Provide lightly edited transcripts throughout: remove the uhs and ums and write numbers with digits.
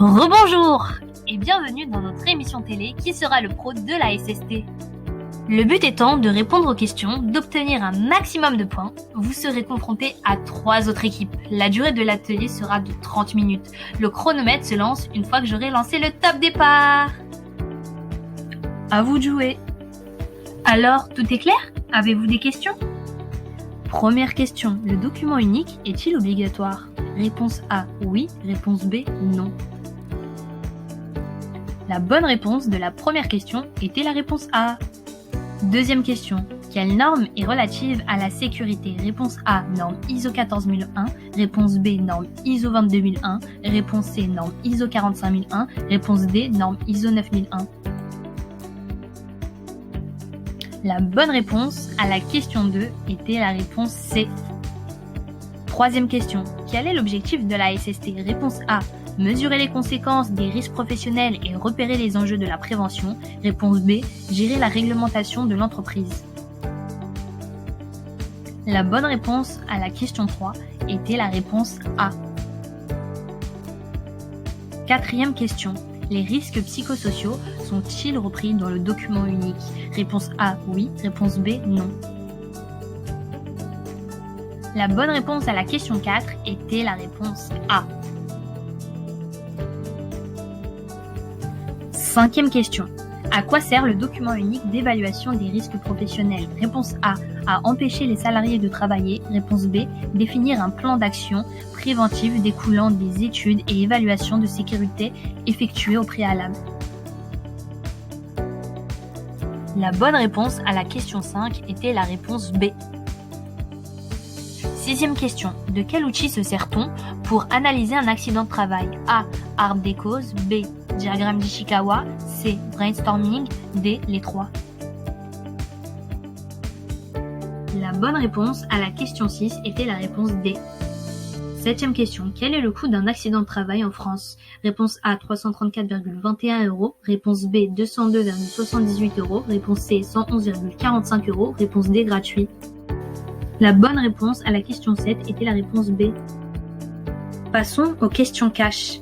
Rebonjour et bienvenue dans notre émission télé Qui sera le pro de la SST. Le but étant de répondre aux questions, d'obtenir un maximum de points. Vous serez confronté à 3 autres équipes. La durée de l'atelier sera de 30 minutes. Le chronomètre se lance une fois que j'aurai lancé le top départ. À vous de jouer. Alors, tout est clair? Avez-vous des questions? Première question, le document unique est-il obligatoire? Réponse A, oui. Réponse B, non. La bonne réponse de la première question était la réponse A. Deuxième question, quelle norme est relative à la sécurité? Réponse A, norme ISO 14001. Réponse B, norme ISO 22001. Réponse C, norme ISO 45001. Réponse D, norme ISO 9001. La bonne réponse à la question 2 était la réponse C. Troisième question, quel est l'objectif de la SST? Réponse A, mesurer les conséquences des risques professionnels et repérer les enjeux de la prévention. Réponse B, gérer la réglementation de l'entreprise. La bonne réponse à la question 3 était la réponse A. Quatrième question, les risques psychosociaux sont-ils repris dans le document unique? Réponse A, oui. Réponse B, non. La bonne réponse à la question 4 était la réponse A. Cinquième question. À quoi sert le document unique d'évaluation des risques professionnels? Réponse A, à empêcher les salariés de travailler. Réponse B, définir un plan d'action préventif découlant des études et évaluations de sécurité effectuées au préalable. La bonne réponse à la question 5 était la réponse B. Sixième question. De quel outil se sert-on pour analyser un accident de travail? A, arbre des causes. B, diagramme d'Ishikawa. C, brainstorming. D, les 3. La bonne réponse à la question 6 était la réponse D. Septième question. Quel est le coût d'un accident de travail en France? Réponse A, 334,21 €. Réponse B, 202,78 €. Réponse C, 111,45 €. Réponse D, gratuit. La bonne réponse à la question 7 était la réponse B. Passons aux questions cash.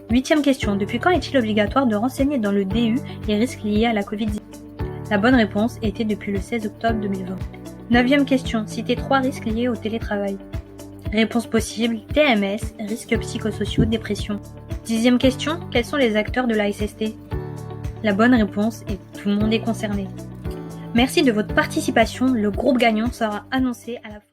Huitième question. Depuis quand est-il obligatoire de renseigner dans le DU les risques liés à la Covid-19? La bonne réponse était depuis le 16 octobre 2020. Neuvième question. Citez 3 risques liés au télétravail. Réponse possible, TMS, risques psychosociaux, dépression. Dixième question. Quels sont les acteurs de la SST? La bonne réponse est tout le monde est concerné. Merci de votre participation. Le groupe gagnant sera annoncé à la fin.